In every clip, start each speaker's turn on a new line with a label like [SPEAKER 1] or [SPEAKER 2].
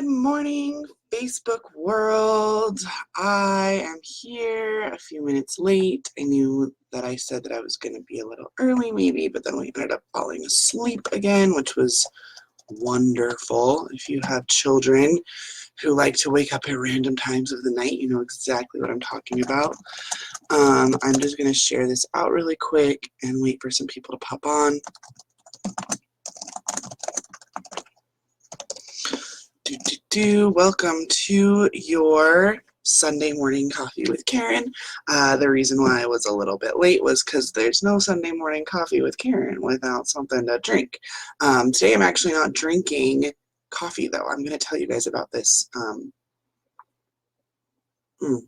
[SPEAKER 1] Good morning, Facebook world. I am here a few minutes late. I knew that I said that I was going to be a little early maybe, but then we ended up falling asleep again, which was wonderful. If you have children who like to wake up at random times of the night, you know exactly what I'm talking about. I'm just going to share this out really quick and wait for some people to pop on. Welcome to your Sunday morning coffee with Caryn. The reason why I was a little bit late was because there's no Sunday morning coffee with Caryn without something to drink. Today I'm actually not drinking coffee though. I'm going to tell you guys about this. While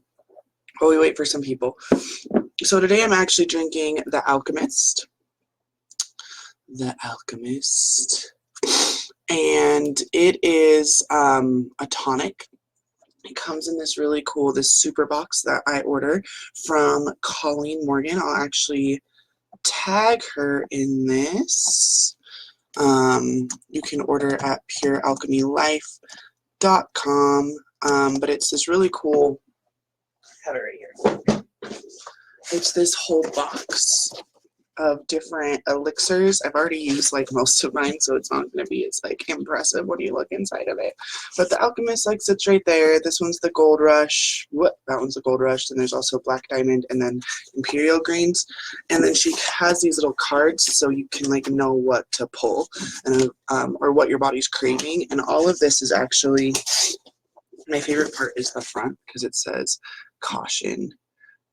[SPEAKER 1] we wait for some people. So today I'm actually drinking The Alchemist. The Alchemist. And it is a tonic. It comes in this really cool, this super box that I order from Colleen Morgan. I'll actually tag her in this. You can order at purealchemylife.com. But it's this really cool, I have it right here. It's this whole box of different elixirs. I've already used like most of mine, so it's not going to be as like impressive when you look inside of it. But the Alchemist like sits right there. This one's the Gold Rush. That one's the Gold Rush. Then there's also Black Diamond and then Imperial Greens. And then she has these little cards so you can like know what to pull and or what your body's craving. And all of this is actually, my favorite part is the front because it says caution.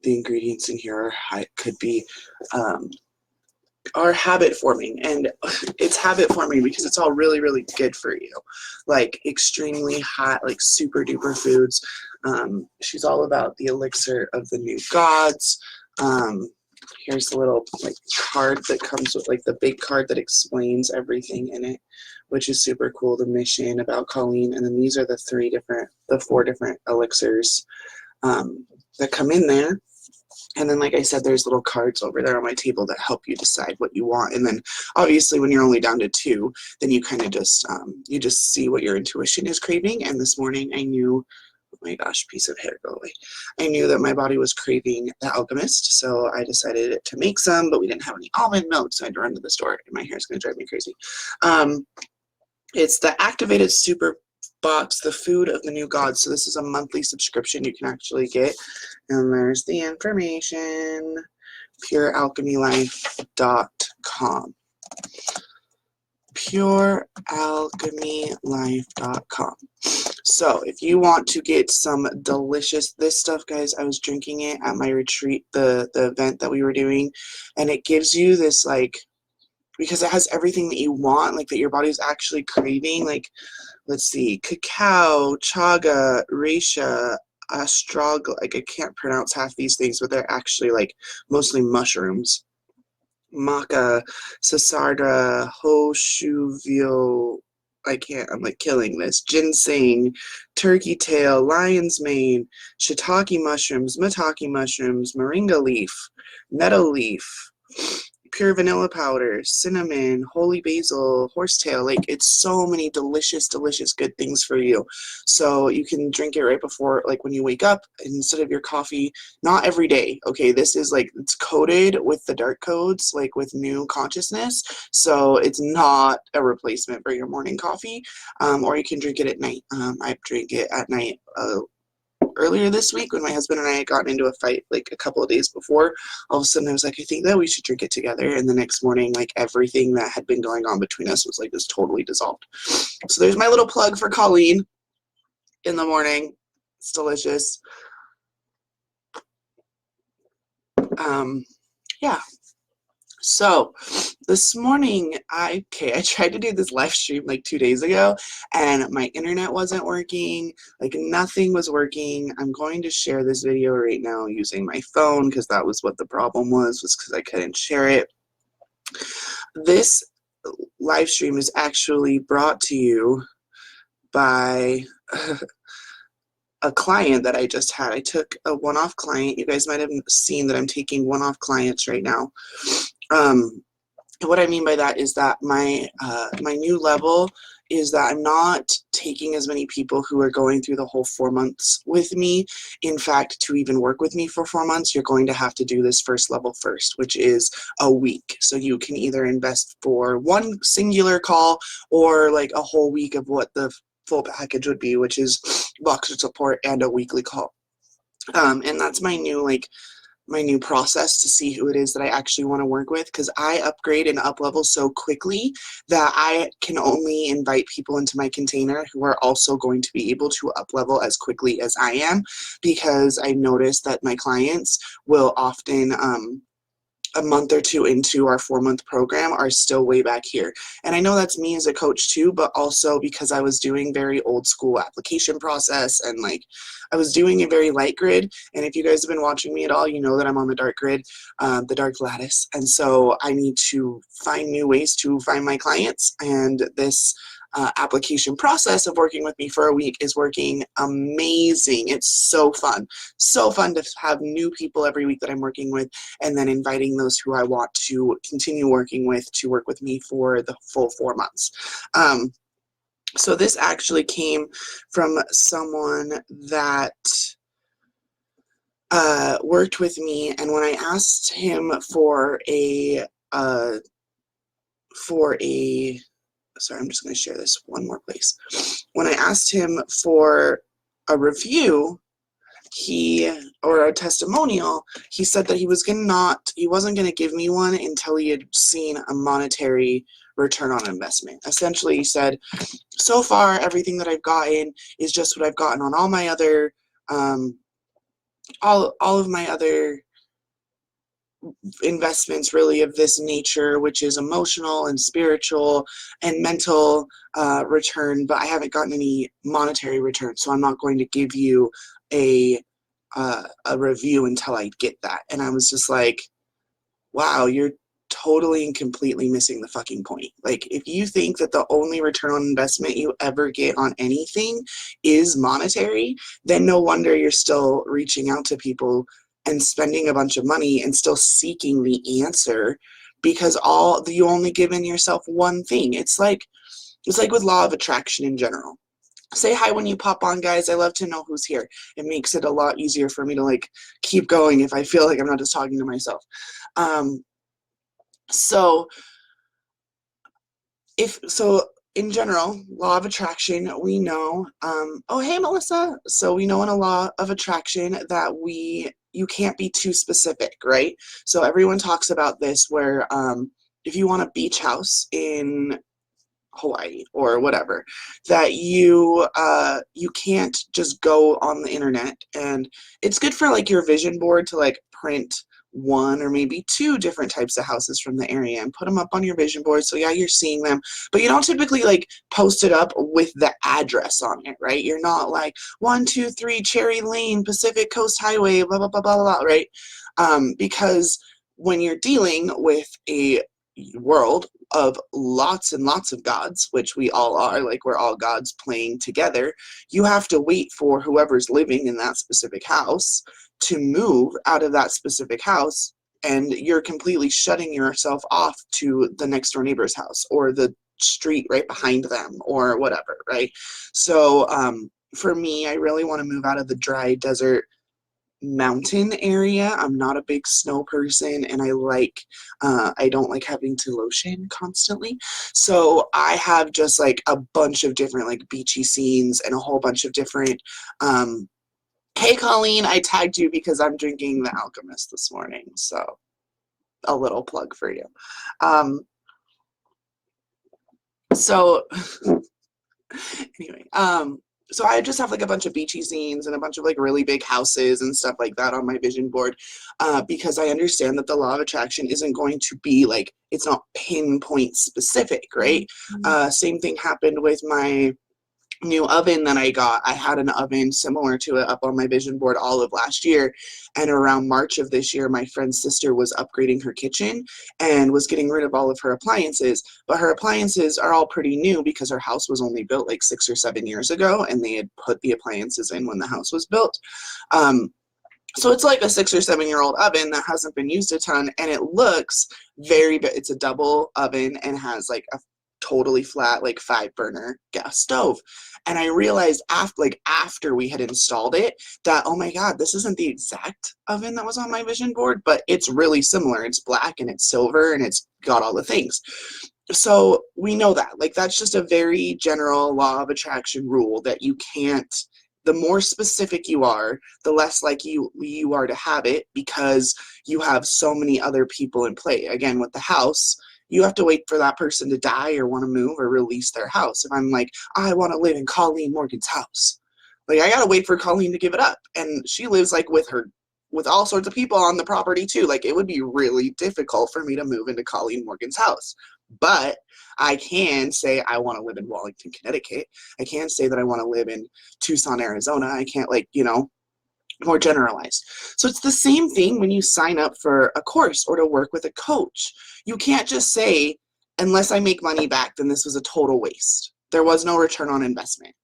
[SPEAKER 1] The ingredients in here could be are habit forming, and it's habit forming because it's all really, really good for you. Like extremely hot, like super duper foods. She's all about the elixir of the new gods. Here's a little like card that comes with like the big card that explains everything in it, which is super cool. The mission about Colleen, and then these are the four different elixirs that come in there. And then, like I said, there's little cards over there on my table that help you decide what you want. And then, obviously, when you're only down to 2, then you kind of just, you just see what your intuition is craving. And this morning, I knew, oh my gosh, piece of hair, go away. I knew that my body was craving the Alchemist, so I decided to make some, but we didn't have any almond milk, so I had to run to the store, and my hair is going to drive me crazy. It's the Activated Super Box, the food of the new gods. So this is a monthly subscription you can actually get. And there's the information, purealchemylife.com. purealchemylife.com. So if you want to get some delicious, this stuff, guys, I was drinking it at my retreat, the event that we were doing, and it gives you this like, because it has everything that you want, like that your body's actually craving, like, let's see, cacao, chaga, reishi, astragal, like I can't pronounce half these things, but they're actually like mostly mushrooms. Maca, sasardra, hoshuvio, I'm like killing this. Ginseng, turkey tail, lion's mane, shiitake mushrooms, maitake mushrooms, moringa leaf, nettle leaf, pure vanilla powder, cinnamon, holy basil, horsetail. Like it's so many delicious, delicious good things for you. So you can drink it right before, like when you wake up instead of your coffee. Not every day. Okay, this is like, it's coded with the dark codes, like with new consciousness. So it's not a replacement for your morning coffee. Or you can drink it at night. I drink it at night earlier this week when my husband and I had gotten into a fight like a couple of days before. All of a sudden I was like, I think that we should drink it together. And the next morning, like everything that had been going on between us was like just totally dissolved. So there's my little plug for Colleen in the morning. It's delicious. Yeah. So this morning, I tried to do this live stream like 2 days ago, and my internet wasn't working, like nothing was working. I'm going to share this video right now using my phone because that was what the problem was because I couldn't share it. This live stream is actually brought to you by a client that I just had. I took a one-off client. You guys might have seen that I'm taking one-off clients right now. What I mean by that is that my new level is that I'm not taking as many people who are going through the whole 4 months with me. In fact, to even work with me for 4 months, you're going to have to do this first level first, which is a week. So you can either invest for one singular call or like a whole week of what the full package would be, which is Voxer support and a weekly call. And that's my new process to see who it is that I actually want to work with, because I upgrade and up level so quickly that I can only invite people into my container who are also going to be able to up level as quickly as I am, because I noticed that my clients will often a month or two into our 4-month program are still way back here. And I know that's me as a coach too, but also because I was doing very old school application process, and like I was doing a very light grid. And if you guys have been watching me at all, you know that I'm on the dark grid, the dark lattice. And so I need to find new ways to find my clients. And this application process of working with me for a week is working amazing. It's so fun to have new people every week that I'm working with, and then inviting those who I want to continue working with to work with me for the full 4 months. So this actually came from someone that worked with me, and when I asked him for a sorry, I'm just going to share this one more place. When I asked him for a review, or a testimonial, he said that he wasn't going to give me one until he had seen a monetary return on investment. Essentially, he said, so far, everything that I've gotten is just what I've gotten on all my other, all of my other investments really of this nature, which is emotional and spiritual and mental return, but I haven't gotten any monetary return, so I'm not going to give you a review until I get that. And I was just like, wow, you're totally and completely missing the fucking point. Like, if you think that the only return on investment you ever get on anything is monetary, then no wonder you're still reaching out to people and spending a bunch of money and still seeking the answer, because you only given yourself one thing. It's like with law of attraction in general. Say hi when you pop on, guys. I love to know who's here. It makes it a lot easier for me to like keep going if I feel like I'm not just talking to myself. So in general, law of attraction, we know, oh, hey, Melissa. So we know in a law of attraction that you can't be too specific, right? So everyone talks about this where if you want a beach house in Hawaii or whatever, that you can't just go on the internet. And it's good for like your vision board to like print one or maybe two different types of houses from the area and put them up on your vision board. So yeah, you're seeing them, but you don't typically like post it up with the address on it, right? You're not like 123 Cherry Lane, Pacific Coast Highway, blah, blah, blah, blah, blah, right? Because when you're dealing with a world of lots and lots of gods, which we all are, like we're all gods playing together, you have to wait for whoever's living in that specific house to move out of that specific house, and you're completely shutting yourself off to the next door neighbor's house or the street right behind them or whatever, right? So for me, I really want to move out of the dry desert mountain area. I'm not a big snow person, and I don't like having to lotion constantly. So I have just like a bunch of different like beachy scenes and a whole bunch of different hey Colleen, I tagged you because I'm drinking The Alchemist this morning, so a little plug for you. So anyway, so I just have like a bunch of beachy scenes and a bunch of like really big houses and stuff like that on my vision board, because I understand that the law of attraction isn't going to be like, it's not pinpoint specific, right? Same thing happened with my new oven that I got. I had an oven similar to it up on my vision board all of last year, and around March of this year my friend's sister was upgrading her kitchen and was getting rid of all of her appliances, but her appliances are all pretty new because her house was only built like 6 or 7 years ago, and they had put the appliances in when the house was built. So it's like a 6 or 7 year old oven that hasn't been used a ton, and it looks it's a double oven and has like totally flat, like 5-burner gas stove. And I realized after we had installed it that, oh my God, this isn't the exact oven that was on my vision board, but it's really similar. It's black and it's silver and it's got all the things. So we know that, like, that's just a very general law of attraction rule that you can't, the more specific you are, the less likely you are to have it, because you have so many other people in play. Again, with the house, you have to wait for that person to die or want to move or release their house. If I'm like, I want to live in Colleen Morgan's house, like, I gotta wait for Colleen to give it up, and she lives like with all sorts of people on the property too. Like, it would be really difficult for me to move into Colleen Morgan's house. But I can say I want to live in Wallington, Connecticut. I can say that I want to live in Tucson, Arizona. I can't, like, more generalized. So it's the same thing when you sign up for a course or to work with a coach. You can't just say, unless I make money back, then this was a total waste. There was no return on investment.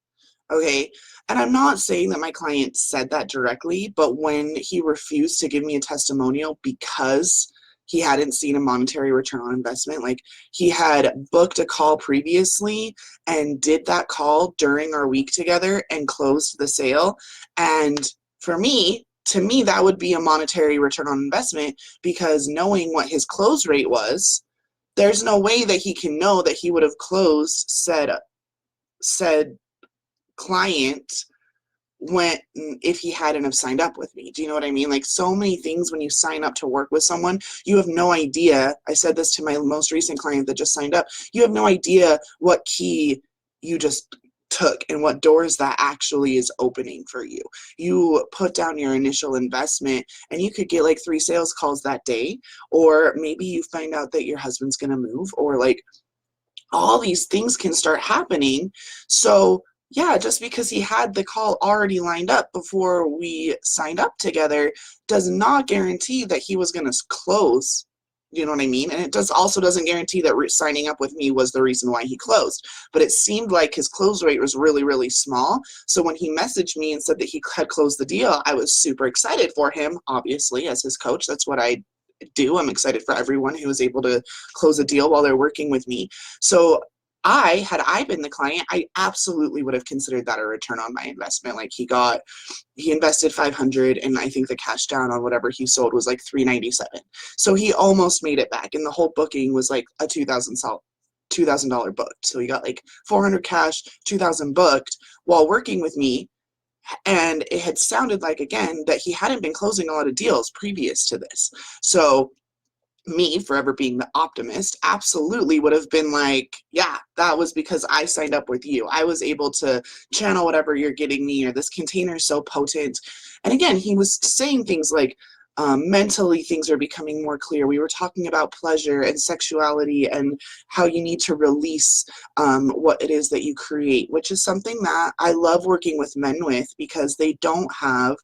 [SPEAKER 1] Okay. And I'm not saying that my client said that directly, but when he refused to give me a testimonial because he hadn't seen a monetary return on investment, like, he had booked a call previously and did that call during our week together and closed the sale. And to me, that would be a monetary return on investment, because knowing what his close rate was, there's no way that he can know that he would have closed said client if he hadn't have signed up with me. Do you know what I mean? Like, so many things when you sign up to work with someone, you have no idea. I said this to my most recent client that just signed up. You have no idea what key you just took and what doors that actually is opening for you. You put down your initial investment and you could get like 3 sales calls that day, or maybe you find out that your husband's going to move, or like, all these things can start happening. So yeah, just because he had the call already lined up before we signed up together does not guarantee that he was going to close. You know what I mean? And it also doesn't guarantee that signing up with me was the reason why he closed. But it seemed like his close rate was really, really small. So when he messaged me and said that he had closed the deal, I was super excited for him, obviously, as his coach. That's what I do. I'm excited for everyone who is able to close a deal while they're working with me. So had I been the client, I absolutely would have considered that a return on my investment. Like, he invested $500, and I think the cash down on whatever he sold was like $397. So he almost made it back, and the whole booking was like a $2,000 booked. So he got like $400 cash, $2,000 booked while working with me. And it had sounded like, again, that he hadn't been closing a lot of deals previous to this. So me, forever being the optimist, absolutely would have been like, yeah, that was because I signed up with you. I was able to channel whatever you're getting me, or this container is so potent. And again, he was saying things like, mentally things are becoming more clear. We were talking about pleasure and sexuality and how you need to release what it is that you create, which is something that I love working with men with, because they don't have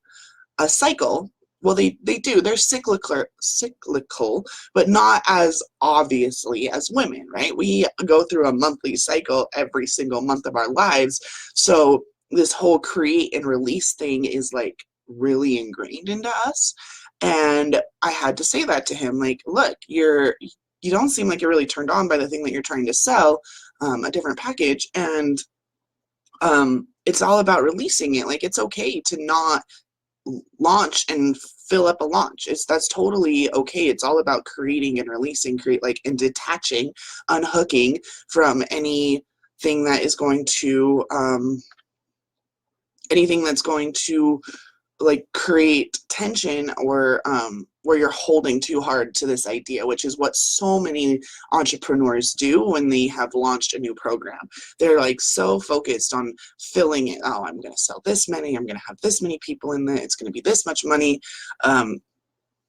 [SPEAKER 1] a cycle. Well, they do. They're cyclical, but not as obviously as women, right? We go through a monthly cycle every single month of our lives. So this whole create and release thing is like really ingrained into us. And I had to say that to him, like, look, you don't seem like you're really turned on by the thing that you're trying to sell, a different package. And it's all about releasing it. Like, it's okay to not launch and fill up a launch. That's totally okay. It's all about creating and releasing, and detaching, unhooking from anything that's going to like create tension, or where you're holding too hard to this idea, which is what so many entrepreneurs do when they have launched a new program. They're like so focused on filling it. Oh, I'm going to sell this many. I'm going to have this many people in there. It's going to be this much money. I'm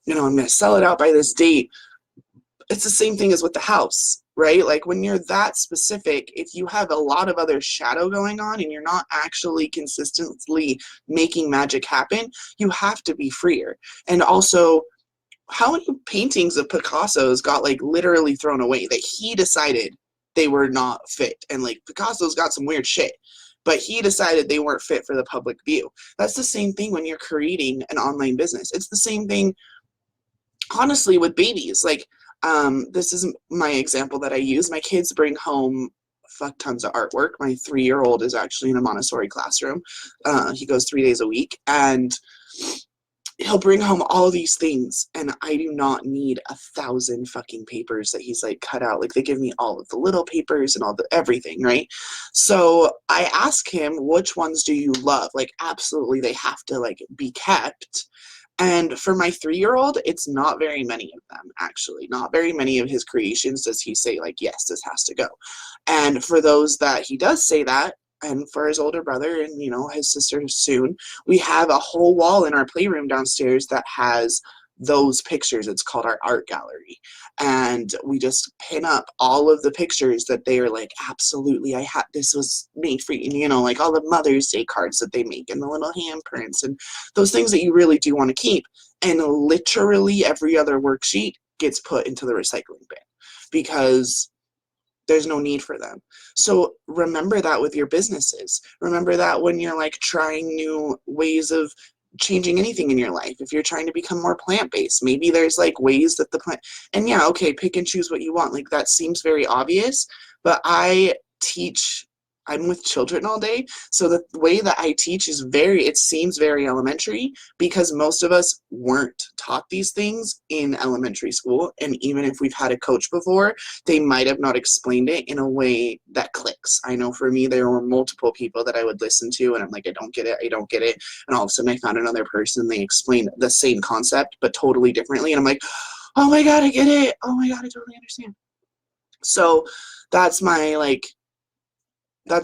[SPEAKER 1] going to sell it out by this date. It's the same thing as with the house, right? Like, when you're that specific, if you have a lot of other shadow going on and you're not actually consistently making magic happen, you have to be freer. And also, how many paintings of Picasso's got like literally thrown away that he decided they were not fit? And like, Picasso's got some weird shit, but he decided they weren't fit for the public view. That's the same thing when you're creating an online business. It's the same thing, honestly, with babies. Like, This is my example that I use. My kids bring home fuck tons of artwork. My 3-year-old is actually in a Montessori classroom. He goes 3 days a week, and he'll bring home all these things, and I do not need 1,000 fucking papers that he's like cut out. Like, they give me all of the little papers and all the everything, right? So I ask him, which ones do you love? Like, absolutely, they have to like be kept. And for my 3-year-old, it's not very many of them, actually. Not very many of his creations does he say, like, yes, this has to go. And for those that he does say that, and for his older brother and, you know, his sister soon, we have a whole wall in our playroom downstairs that has those pictures. It's called our art gallery. And we just pin up all of the pictures that they are like, absolutely, this was made for you. You know, like all the Mother's Day cards that they make and the little handprints and those things that you really do want to keep. And literally every other worksheet gets put into the recycling bin because there's no need for them. So remember that with your businesses. Remember that when you're like trying new ways of changing anything in your life. If you're trying to become more plant-based, maybe there's like ways that the plant, and yeah, okay, pick and choose what you want. Like, that seems very obvious, but I'm with children all day. So the way that I teach is it seems very elementary because most of us weren't taught these things in elementary school. And even if we've had a coach before, they might have not explained it in a way that clicks. I know for me, there were multiple people that I would listen to and I'm like, I don't get it. I don't get it. And all of a sudden I found another person, they explained the same concept, but totally differently. And I'm like, oh my God, I get it. Oh my God, I totally understand. So that's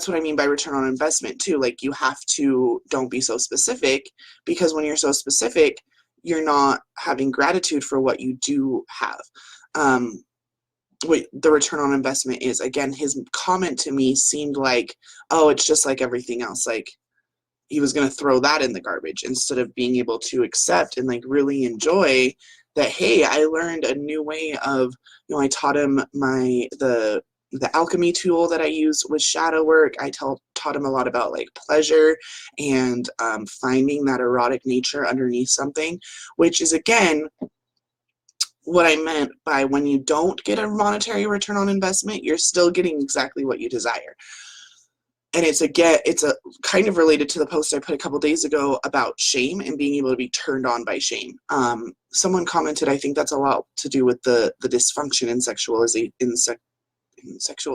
[SPEAKER 1] what I mean by return on investment too. Like, you have to, don't be so specific, because when you're so specific, you're not having gratitude for what you do have. What the return on investment is, again, his comment to me seemed like, oh, it's just like everything else. Like, he was going to throw that in the garbage instead of being able to accept and like really enjoy that. Hey, I learned a new way of, you know, I taught him the alchemy tool that I use with shadow work. I taught him a lot about like pleasure and finding that erotic nature underneath something, which is, again, what I meant by when you don't get a monetary return on investment, you're still getting exactly what you desire. And it's a kind of related to the post I put a couple days ago about shame and being able to be turned on by shame. Someone commented, I think that's a lot to do with the dysfunction in sexual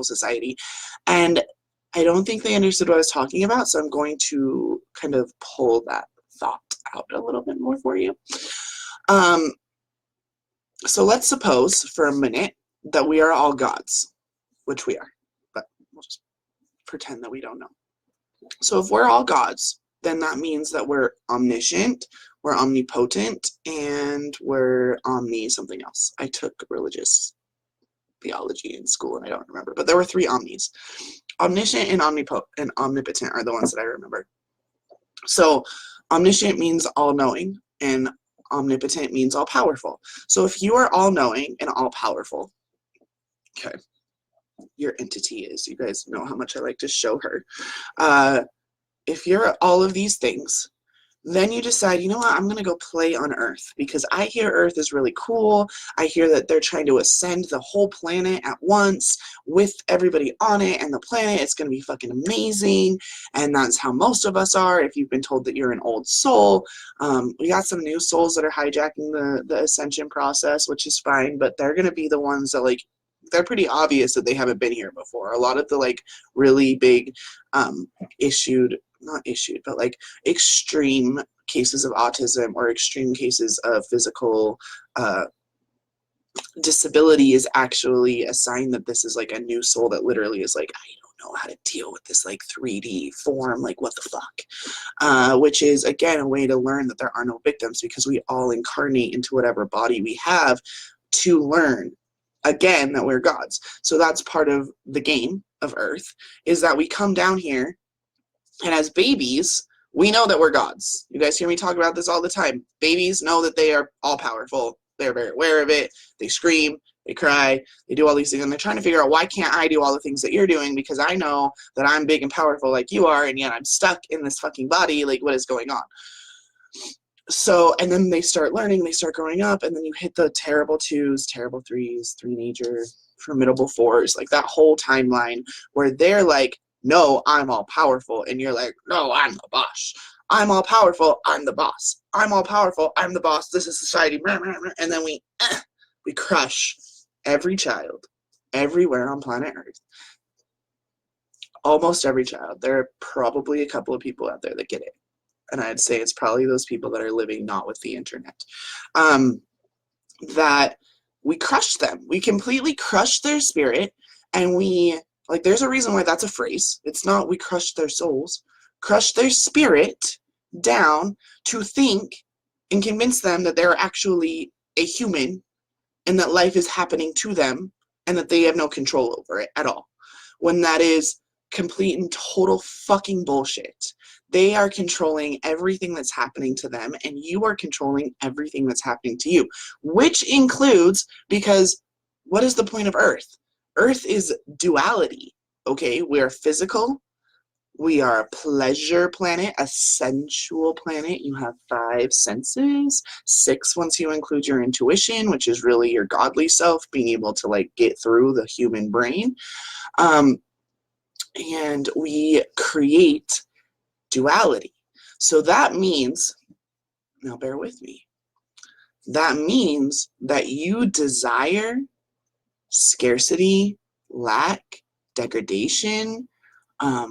[SPEAKER 1] society, and I don't think they understood what I was talking about, so I'm going to kind of pull that thought out a little bit more for you. So let's suppose for a minute that we are all gods, which we are, but we'll just pretend that we don't know. So if we're all gods, then that means that we're omniscient, we're omnipotent, and we're something else. I took religious theology in school and I don't remember, but there were 3 omnis. Omniscient and omnipotent are the ones that I remember. So omniscient means all-knowing and omnipotent means all-powerful. So if you are all-knowing and all-powerful, okay, your entity is, you guys know how much I like to show her. If you're all of these things, then you decide, you know what, I'm going to go play on Earth because I hear Earth is really cool. I hear that they're trying to ascend the whole planet at once with everybody on it and the planet. It's going to be fucking amazing. And that's how most of us are. If you've been told that you're an old soul, we got some new souls that are hijacking the ascension process, which is fine, but they're going to be the ones that, like, they're pretty obvious that they haven't been here before. A lot of the like really big not issued, but like extreme cases of autism or extreme cases of physical disability is actually a sign that this is like a new soul that literally is like, I don't know how to deal with this like 3D form, like what the fuck, which is again a way to learn that there are no victims because we all incarnate into whatever body we have to learn again that we're gods. So that's part of the game of Earth, is that we come down here and as babies we know that we're gods. You guys hear me talk about this all the time. Babies know that they are all powerful. They're very aware of it. They scream, they cry, they do all these things, and they're trying to figure out, why can't I do all the things that you're doing, because I know that I'm big and powerful like you are, and yet I'm stuck in this fucking body. Like, what is going on? So, and then they start learning, they start growing up, and then you hit the terrible twos, terrible threes, teenager, formidable fours, like that whole timeline where they're like, no, I'm all powerful. And you're like, no, I'm the boss. I'm all powerful. I'm the boss. I'm all powerful. I'm the boss. This is society. And then we crush every child everywhere on planet Earth. Almost every child. There are probably a couple of people out there that get it. And I'd say it's probably those people that are living not with the internet, that we crush them. We completely crush their spirit, and there's a reason why that's a phrase. It's not we crush their souls, crush their spirit down to think and convince them that they're actually a human and that life is happening to them and that they have no control over it at all, when that is complete and total fucking bullshit. They are controlling everything that's happening to them, and you are controlling everything that's happening to you, which includes, because what is the point of Earth? Earth is duality, okay? We are physical. We are a pleasure planet, a sensual planet. You have 5 senses, 6 once you include your intuition, which is really your godly self, being able to get through the human brain. And we create duality. So that means, now bear with me, that means that you desire scarcity, lack, degradation,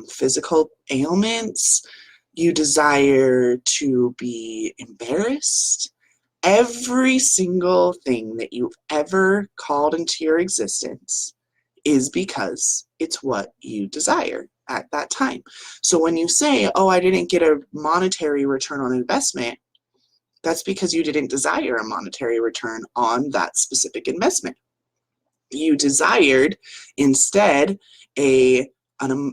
[SPEAKER 1] physical ailments. You desire to be embarrassed. Every single thing that you've ever called into your existence is because it's what you desire at that time. So when you say, oh, I didn't get a monetary return on investment, that's because you didn't desire a monetary return on that specific investment. You desired instead a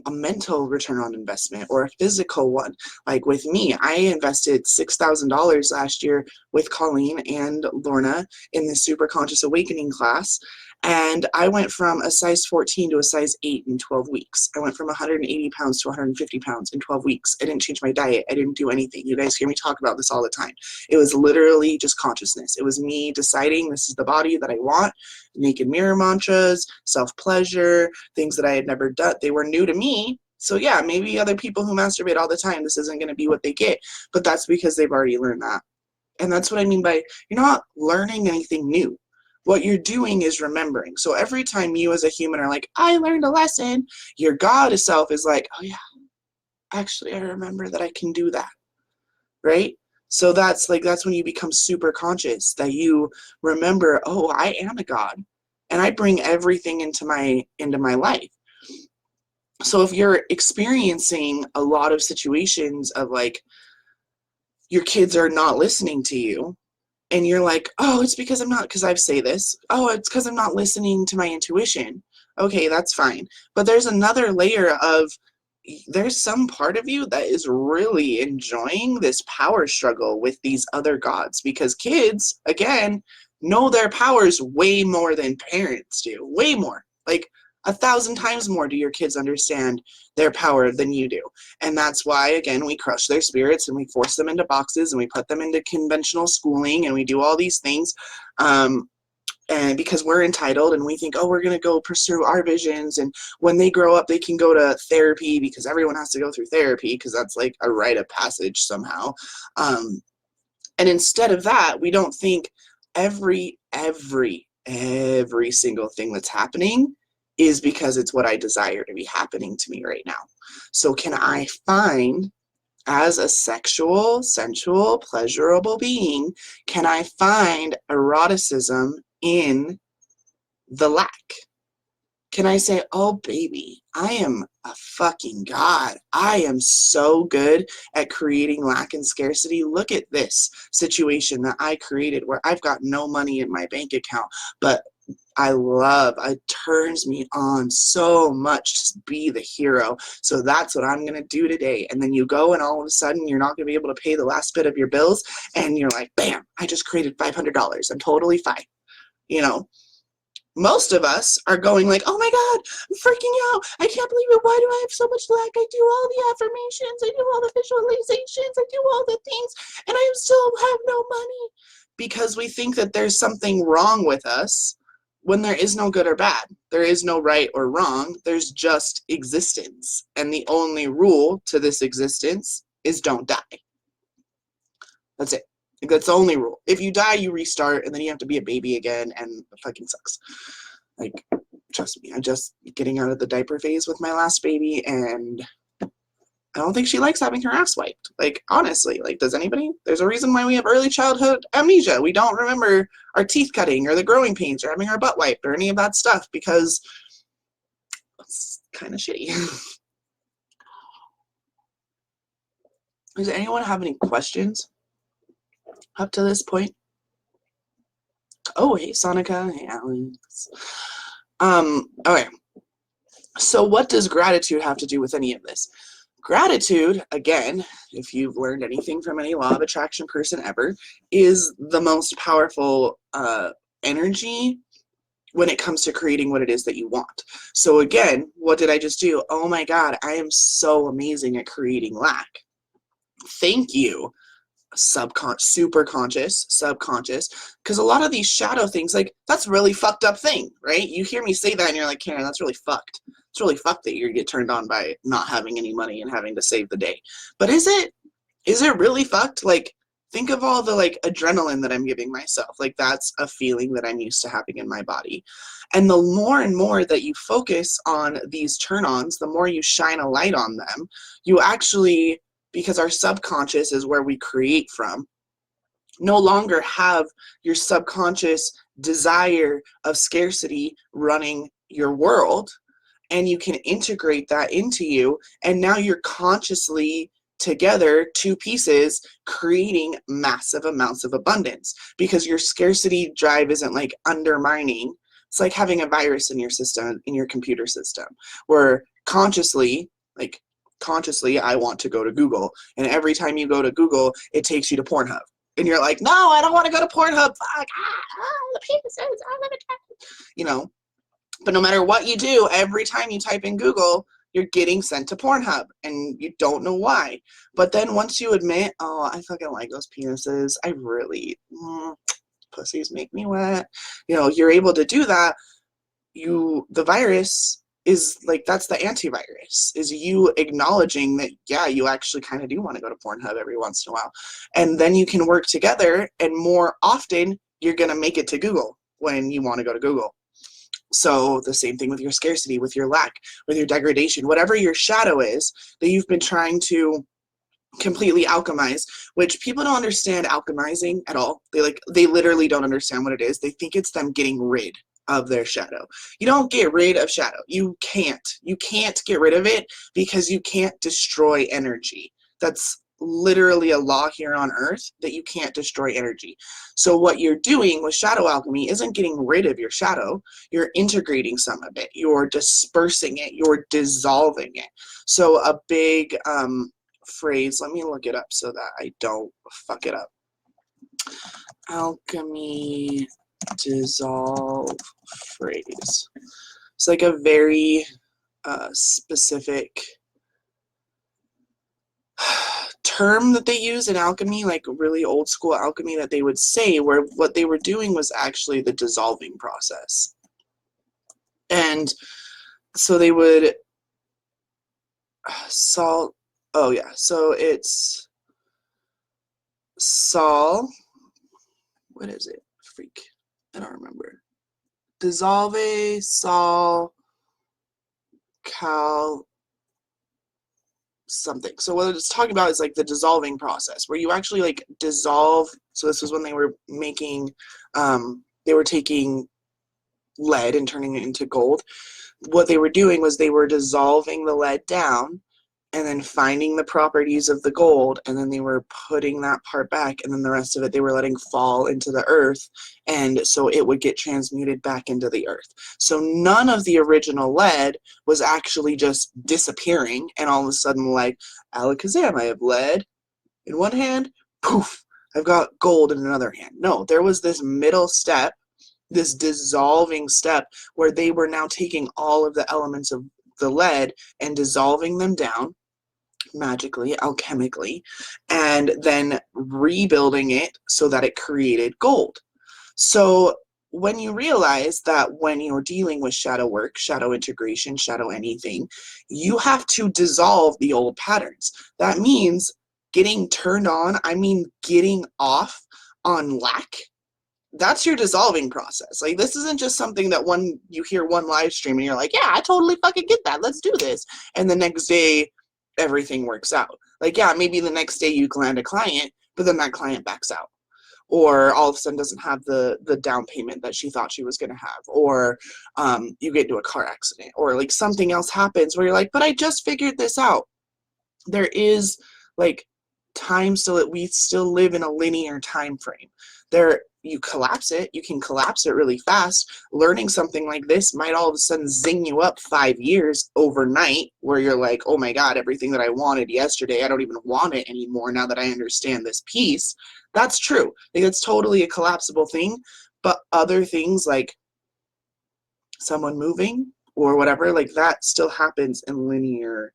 [SPEAKER 1] mental return on investment or a physical one. Like with me, I invested $6,000 last year with Colleen and Lorna in the Super Conscious Awakening class. And I went from a size 14 to a size 8 in 12 weeks. I went from 180 pounds to 150 pounds in 12 weeks. I didn't change my diet. I didn't do anything. You guys hear me talk about this all the time. It was literally just consciousness. It was me deciding this is the body that I want. Naked mirror mantras, self-pleasure, things that I had never done. They were new to me. So yeah, maybe other people who masturbate all the time, this isn't going to be what they get. But that's because they've already learned that. And that's what I mean by you're not learning anything new. What you're doing is remembering. So every time you as a human are like, I learned a lesson, your God self is like, oh yeah, actually I remember that I can do that, right? So that's when you become super conscious, that you remember, oh, I am a God, and I bring everything into my life. So if you're experiencing a lot of situations of your kids are not listening to you, and you're like, oh, it's because I'm not, because I say this, oh, it's because I'm not listening to my intuition. Okay, that's fine. But there's another layer of, there's some part of you that is really enjoying this power struggle with these other gods, because kids, again, know their powers way more than parents do. Way more. 1,000 times more do your kids understand their power than you do. And that's why, again, we crush their spirits and we force them into boxes and we put them into conventional schooling and we do all these things. And because we're entitled and we think, oh, we're going to go pursue our visions. And when they grow up, they can go to therapy because everyone has to go through therapy because that's like a rite of passage somehow. And instead of that, we don't think every single thing that's happening is because it's what I desire to be happening to me right now. So can I find, as a sexual, sensual, pleasurable being, can I find eroticism in the lack? Can I say, oh baby, I am a fucking God. I am so good at creating lack and scarcity. Look at this situation that I created where I've got no money in my bank account, but it turns me on so much to be the hero. So that's what I'm going to do today. And then you go and all of a sudden you're not going to be able to pay the last bit of your bills. And you're like, bam, I just created $500. I'm totally fine. most of us are going like, oh my God, I'm freaking out. I can't believe it. Why do I have so much lack? I do all the affirmations. I do all the visualizations. I do all the things, and I still have no money. Because we think that there's something wrong with us when there is no good or bad. There is no right or wrong. There's just existence. And the only rule to this existence is don't die. That's it. That's the only rule. If you die, you restart, and then you have to be a baby again, and it fucking sucks. Like, trust me, I'm just getting out of the diaper phase with my last baby, and I don't think she likes having her ass wiped. Like, honestly, like, does anybody? There's a reason why we have early childhood amnesia. We don't remember our teeth cutting or the growing pains or having our butt wiped or any of that stuff because it's kind of shitty. Does anyone have any questions up to this point? Oh, hey, Sonica. Hey, Alex. Okay. So what does gratitude have to do with any of this? Gratitude, again, if you've learned anything from any law of attraction person ever, is the most powerful energy when it comes to creating what it is that you want. So again, what did I just do? Oh my God, I am so amazing at creating lack. Thank you, super conscious, subconscious, because a lot of these shadow things, like, that's a really fucked up thing, right? You hear me say that and you're like, Caryn, that's really fucked. It's really fucked that you get turned on by not having any money and having to save the day. But is it really fucked? Like, think of all the like adrenaline that I'm giving myself. Like, that's a feeling that I'm used to having in my body. And the more and more that you focus on these turn-ons, the more you shine a light on them, you actually, because our subconscious is where we create from, no longer have your subconscious desire of scarcity running your world, and you can integrate that into you, and now you're consciously together, two pieces, creating massive amounts of abundance, because your scarcity drive isn't like undermining. It's like having a virus in your system, in your computer system, where consciously, I want to go to Google, and every time you go to Google, it takes you to Pornhub, and you're like, no, I don't want to go to Pornhub. Fuck, the penises, you know. But no matter what you do, every time you type in Google, you're getting sent to Pornhub, and you don't know why. But then once you admit, oh, I fucking like those penises, I really, pussies make me wet, you know, you're able to do that. The virus is like, that's the antivirus, is you acknowledging that, yeah, you actually kind of do want to go to Pornhub every once in a while. And then you can work together, and more often, you're going to make it to Google when you want to go to Google. So the same thing with your scarcity, with your lack, with your degradation, whatever your shadow is that you've been trying to completely alchemize, which people don't understand alchemizing at all. They literally don't understand what it is. They think it's them getting rid of their shadow. You don't get rid of shadow. You can't get rid of it, because you can't destroy energy. That's literally a law here on earth, that you can't destroy energy. So what you're doing with shadow alchemy isn't getting rid of your shadow. You're integrating some of it. You're dispersing it. You're dissolving it. So a big phrase, let me look it up so that I don't fuck it up. Alchemy dissolve phrase. It's like a very specific term that they use in alchemy, like really old school alchemy, that they would say, where what they were doing was actually the dissolving process. And so they would so it's what is it? Freak. I don't remember. Dissolve, cal, something. So what it's talking about is like the dissolving process, where you actually like dissolve. So this was when they were making, they were taking lead and turning it into gold. What they were doing was they were dissolving the lead down, and then finding the properties of the gold, and then they were putting that part back, and then the rest of it they were letting fall into the earth, and so it would get transmuted back into the earth. So none of the original lead was actually just disappearing, and all of a sudden, like, alakazam, I have lead in one hand, poof, I've got gold in another hand. No, there was this middle step this dissolving step where they were now taking all of the elements of the lead and dissolving them down magically, alchemically, and then rebuilding it so that it created gold. So when you realize that when you're dealing with shadow work, shadow integration, shadow anything, you have to dissolve the old patterns. That means getting turned on, I mean getting off on lack. That's your dissolving process. Like, this isn't just something that you hear one live stream and you're like, yeah, I totally fucking get that. Let's do this. And the next day, everything works out. Like, yeah, maybe the next day you land a client, but then that client backs out. Or all of a sudden doesn't have the down payment that she thought she was going to have. Or you get into a car accident. Or like something else happens where you're like, but I just figured this out. There is like time still, we still live in a linear time frame. You can collapse it really fast. Learning something like this might all of a sudden zing you up 5 years overnight, where you're like, oh my God, everything that I wanted yesterday, I don't even want it anymore now that I understand this piece. That's true. Like, it's totally a collapsible thing. But other things like someone moving or whatever, like that still happens in linear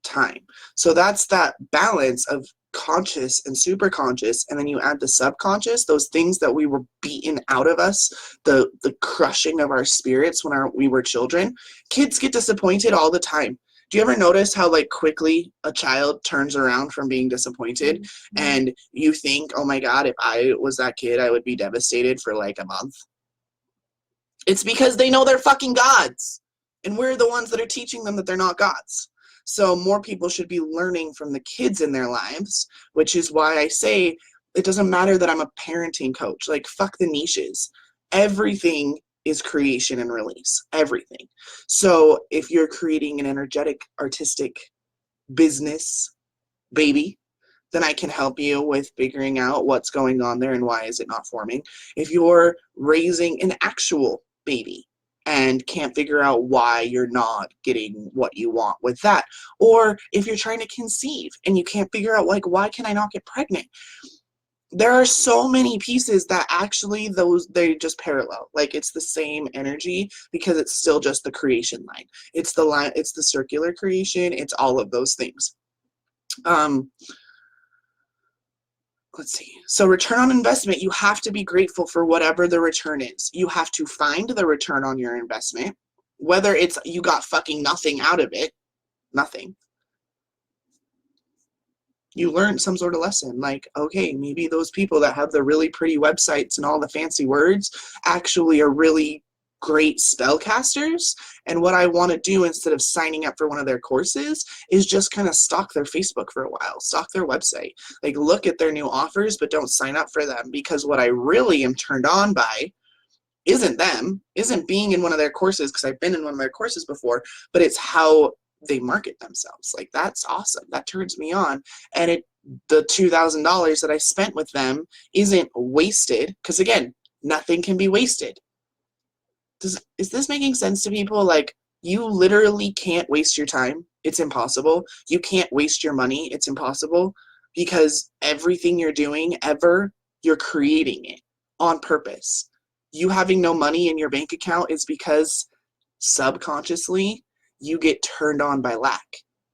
[SPEAKER 1] time. So that's that balance of conscious and super conscious, and then you add the subconscious, those things that we were beaten out of us, the crushing of our spirits when we were children. Kids get disappointed all the time. Do you ever notice how like quickly a child turns around from being disappointed? And you think, oh my God, if I was that kid, I would be devastated for like a month? It's because they know they're fucking gods, and we're the ones that are teaching them that they're not gods. So more people should be learning from the kids in their lives, which is why I say it doesn't matter that I'm a parenting coach. Like, fuck the niches. Everything is creation and release. Everything. So if you're creating an energetic, artistic business baby, then I can help you with figuring out what's going on there and why is it not forming. If you're raising an actual baby and can't figure out why you're not getting what you want with that, or if you're trying to conceive and you can't figure out, like, why can I not get pregnant? There are so many pieces that actually they just parallel. Like, it's the same energy because it's still just the creation line. It's the line, it's the circular creation, it's all of those things. Let's see. So return on investment, you have to be grateful for whatever the return is. You have to find the return on your investment, whether it's you got fucking nothing out of it, nothing. You learned some sort of lesson. Like, okay, maybe those people that have the really pretty websites and all the fancy words actually are really great spellcasters. And what I want to do instead of signing up for one of their courses is just kind of stalk their Facebook for a while, stalk their website, like look at their new offers, but don't sign up for them, because what I really am turned on by isn't them, isn't being in one of their courses, because I've been in one of their courses before, but it's how they market themselves. Like, that's awesome. That turns me on. And the $2,000 that I spent with them isn't wasted, because again, nothing can be wasted. Is this making sense to people? Like, you literally can't waste your time. It's impossible. You can't waste your money. It's impossible, because everything you're doing ever, you're creating it on purpose. You having no money in your bank account is because subconsciously you get turned on by lack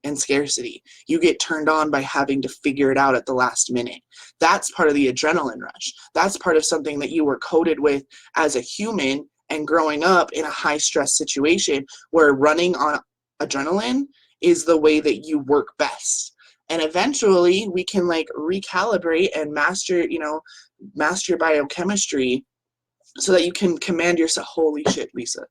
[SPEAKER 1] and scarcity. You get turned on by having to figure it out at the last minute. That's part of the adrenaline rush. That's part of something that you were coded with as a human and growing up in a high stress situation where running on adrenaline is the way that you work best. And eventually we can like recalibrate and master your biochemistry so that you can command yourself. Holy shit, Lisa.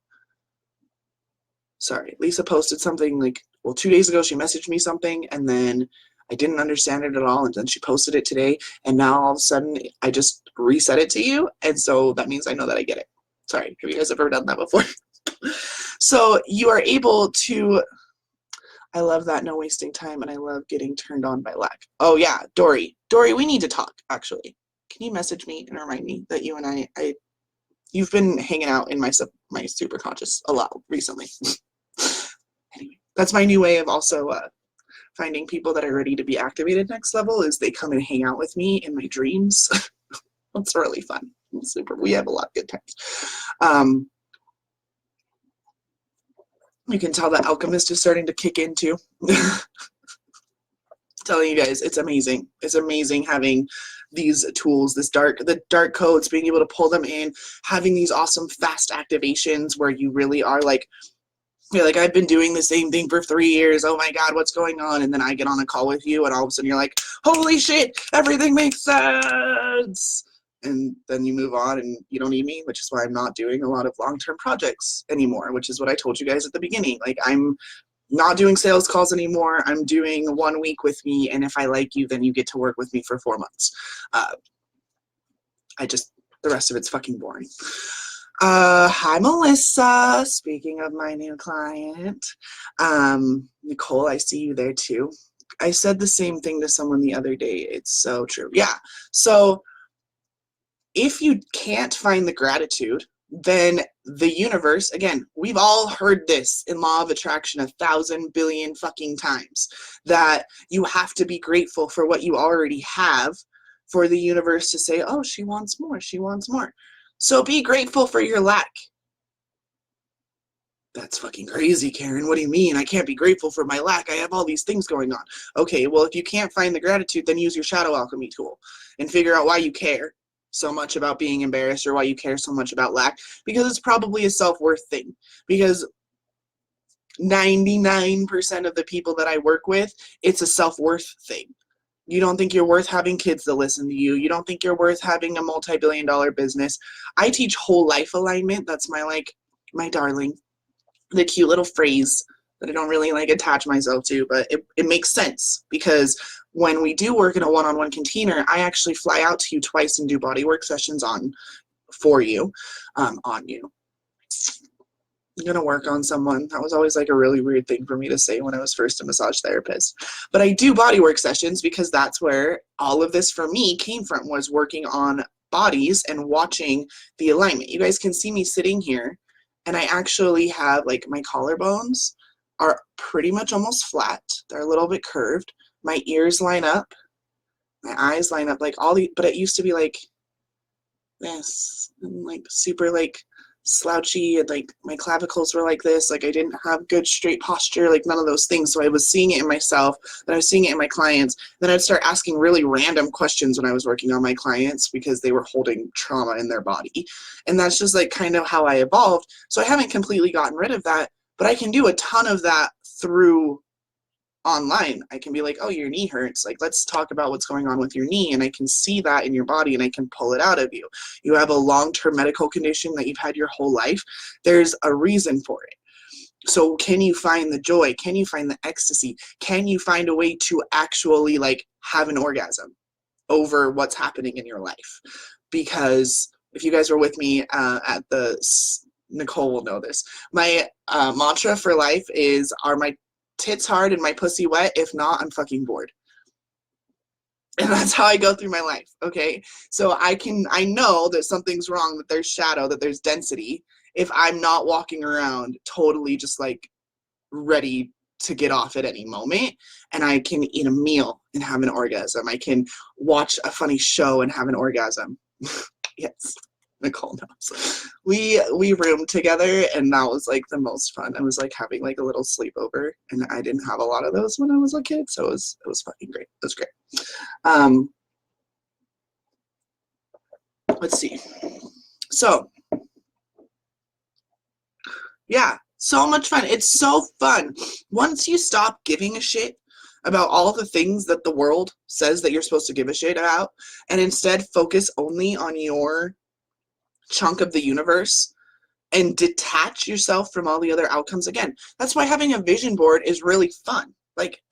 [SPEAKER 1] Sorry, Lisa posted something like, 2 days ago she messaged me something and then I didn't understand it at all, and then she posted it today, and now all of a sudden I just reset it to you, and so that means I know that I get it. Sorry, have you guys ever done that before? So you are able to, I love that, no wasting time, and I love getting turned on by lack. Oh yeah, Dory, we need to talk, actually. Can you message me and remind me that you and I you've been hanging out in my super conscious a lot recently. Anyway, that's my new way of also finding people that are ready to be activated next level, is they come and hang out with me in my dreams. That's really fun. Super. We have a lot of good times. You can tell the alchemist is starting to kick in too. Telling you guys, it's amazing. It's amazing having these tools, the dark codes, being able to pull them in, having these awesome fast activations where you really are like, you're like, I've been doing the same thing for 3 years. Oh my God, what's going on? And then I get on a call with you and all of a sudden you're like, holy shit, everything makes sense. And then you move on and you don't need me, which is why I'm not doing a lot of long-term projects anymore, which is what I told you guys at the beginning. Like, I'm not doing sales calls anymore. I'm doing 1 week with me, and if I like you, then you get to work with me for 4 months. The rest of it's fucking boring. Hi, Melissa. Speaking of my new client, Nicole, I see you there too. I said the same thing to someone the other day. It's so true. Yeah. So if you can't find the gratitude, then the universe, again, we've all heard this in law of attraction 1,000 billion fucking times, that you have to be grateful for what you already have for the universe to say, oh, she wants more, she wants more. So be grateful for your lack. That's fucking crazy, Caryn. What do you mean? I can't be grateful for my lack. I have all these things going on. Okay, well, if you can't find the gratitude, then use your shadow alchemy tool and figure out why you care so much about being embarrassed or why you care so much about lack, because it's probably a self-worth thing. Because 99% of the people that I work with, it's a self-worth thing. You don't think you're worth having kids that listen to you. You don't think you're worth having a multi-billion-dollar business. I teach whole life alignment. That's my darling, the cute little phrase that I don't really attach myself to, but it makes sense, because when we do work in a one-on-one container, I actually fly out to you twice and do body work sessions on you. I'm gonna work on someone. That was always a really weird thing for me to say when I was first a massage therapist. But I do body work sessions because that's where all of this for me came from, was working on bodies and watching the alignment. You guys can see me sitting here, and I actually have my collarbones are pretty much almost flat. They're a little bit curved. My ears line up. My eyes line up, but it used to be like this, and super slouchy, and my clavicles were like this. I didn't have good straight posture, none of those things. So I was seeing it in myself, then I was seeing it in my clients. Then I'd start asking really random questions when I was working on my clients because they were holding trauma in their body. And that's just kind of how I evolved. So I haven't completely gotten rid of that, but I can do a ton of that through online. I can be like, oh, your knee hurts. Let's talk about what's going on with your knee. And I can see that in your body and I can pull it out of you. You have a long-term medical condition that you've had your whole life. There's a reason for it. So can you find the joy? Can you find the ecstasy? Can you find a way to actually have an orgasm over what's happening in your life? Because if you guys were with me at the, Nicole will know this, my mantra for life is, are my tits hard and my pussy wet? If not, I'm fucking bored. And that's how I go through my life. Okay, so I know that something's wrong, that there's shadow, that there's density, if I'm not walking around totally just ready to get off at any moment. And I can eat a meal and have an orgasm. I can watch a funny show and have an orgasm. Yes, Nicole knows. We roomed together, and that was the most fun. I was having a little sleepover, and I didn't have a lot of those when I was a kid, so it was fucking great. It was great. Let's see. So yeah, so much fun. It's so fun. Once you stop giving a shit about all the things that the world says that you're supposed to give a shit about, and instead focus only on your chunk of the universe and detach yourself from all the other outcomes. Again, that's why having a vision board is really fun.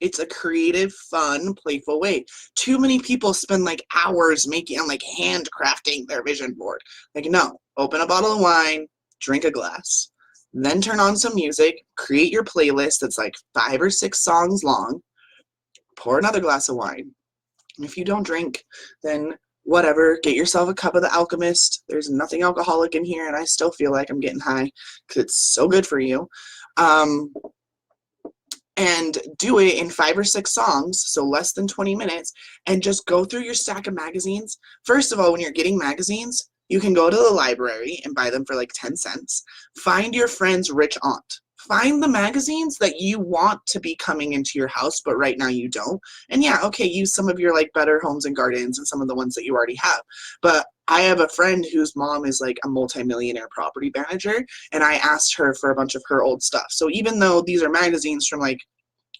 [SPEAKER 1] It's a creative, fun, playful way. Too many people spend hours making and handcrafting their vision board. No, open a bottle of wine, drink a glass, then turn on some music, create your playlist that's 5 or 6 songs long, pour another glass of wine. And if you don't drink, then whatever, get yourself a cup of the Alchemist. There's nothing alcoholic in here, and I still feel like I'm getting high because it's so good for you. And do it in 5 or 6 songs, so less than 20 minutes, and just go through your stack of magazines. First of all, when you're getting magazines, You can go to the library and buy them for like 10 cents. Find your friend's rich aunt. Find the magazines that you want to be coming into your house, but right now you don't. And yeah, okay, use some of your like Better Homes and Gardens and some of the ones that you already have. But I have a friend whose mom is like a multimillionaire property manager, and I asked her for a bunch of her old stuff. So even though these are magazines from like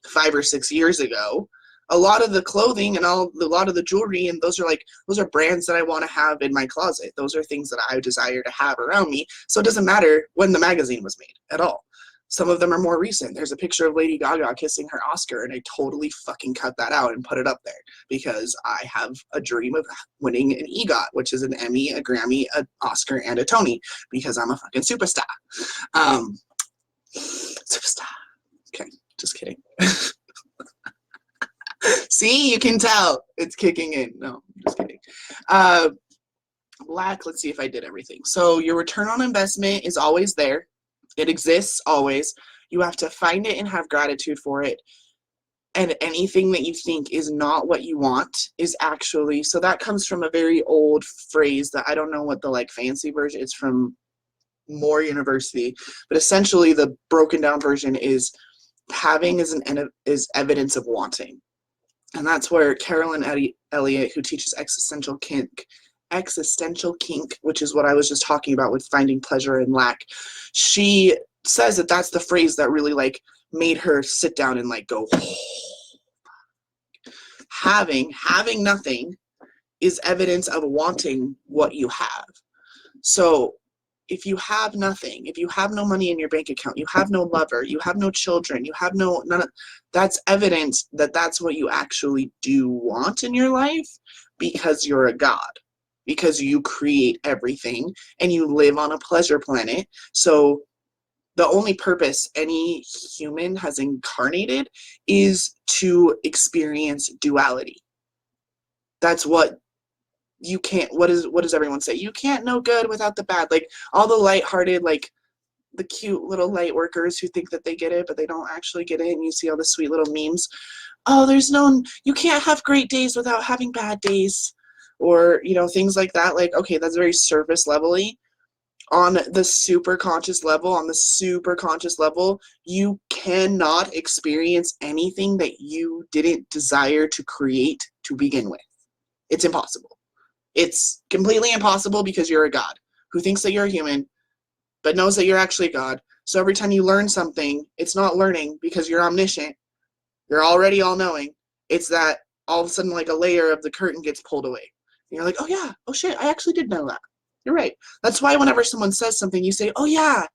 [SPEAKER 1] 5 or 6 years ago, a lot of the clothing and a lot of the jewelry, and those are brands that I want to have in my closet. Those are things that I desire to have around me. So it doesn't matter when the magazine was made at all. Some of them are more recent. There's a picture of Lady Gaga kissing her Oscar, and I totally fucking cut that out and put it up there because I have a dream of winning an EGOT, which is an Emmy, a Grammy, an Oscar, and a Tony, because I'm a fucking superstar. Superstar. Okay, just kidding. See, you can tell it's kicking in. No, I'm just kidding. Black, let's see if I did everything. So your return on investment is always there. It exists always. You have to find it and have gratitude for it. And anything that you think is not what you want is actually, so that comes from a very old phrase that I don't know what the like fancy version, it's from Moore University, but essentially the broken down version is having is evidence of wanting. And that's where Caryn Elliott, who teaches existential kink, which is what I was just talking about with finding pleasure in lack, she says that that's the phrase that really like made her sit down and like go, having nothing is evidence of wanting what you have. So if you have nothing, if you have no money in your bank account, you have no lover, you have no children, you have that's evidence that that's what you actually do want in your life, because you're a god, because you create everything and you live on a pleasure planet. So the only purpose any human has incarnated is to experience duality. That's what you can't, what does everyone say? You can't know good without the bad. Like all the lighthearted, like the cute little light workers who think that they get it, but they don't actually get it. And you see all the sweet little memes. Oh, you can't have great days without having bad days. Or, things like that. Like, okay, that's very surface level-y. On the super conscious level, you cannot experience anything that you didn't desire to create to begin with. It's impossible. It's completely impossible because you're a god who thinks that you're a human, but knows that you're actually God. So every time you learn something, it's not learning because you're omniscient. You're already all-knowing. It's that all of a sudden like a layer of the curtain gets pulled away. And you're like, oh yeah, oh shit, I actually did know that. You're right. That's why whenever someone says something, you say, oh yeah.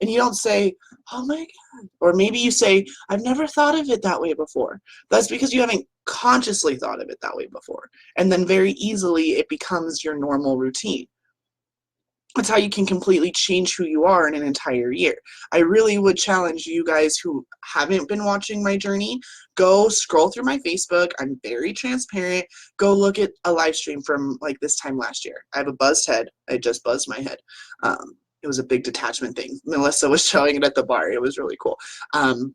[SPEAKER 1] And you don't say, oh my God. Or maybe you say, I've never thought of it that way before. That's because you haven't consciously thought of it that way before. And then very easily it becomes your normal routine. That's how you can completely change who you are in an entire year. I really would challenge you guys who haven't been watching my journey, go scroll through my Facebook. I'm very transparent. Go look at a live stream from like this time last year. I have a buzzed head. I just buzzed my head. It was a big detachment thing. Melissa was showing it at the bar. It was really cool.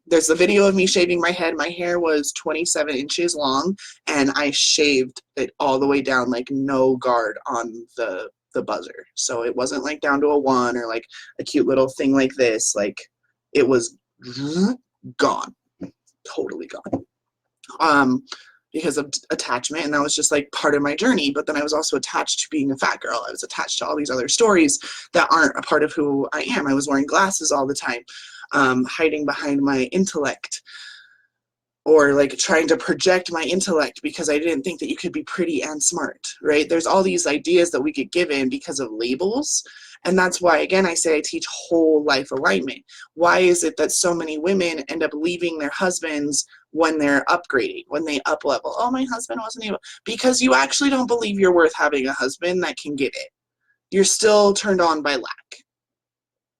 [SPEAKER 1] There's a video of me shaving my head. My hair was 27 inches long, and I shaved it all the way down, like no guard on the buzzer. So it wasn't like down to a 1 or like a cute little thing like this. Like it was gone, totally gone. Because of attachment, and that was just like part of my journey. But then I was also attached to being a fat girl. I was attached to all these other stories that aren't a part of who I am. I was wearing glasses all the time, hiding behind my intellect, or like trying to project my intellect because I didn't think that you could be pretty and smart, right? There's all these ideas that we get given because of labels. And that's why, again, I say I teach whole life alignment. Why is it that so many women end up leaving their husbands when they're upgrading, when they up level? Oh, my husband wasn't able. Because you actually don't believe you're worth having a husband that can get it. You're still turned on by lack.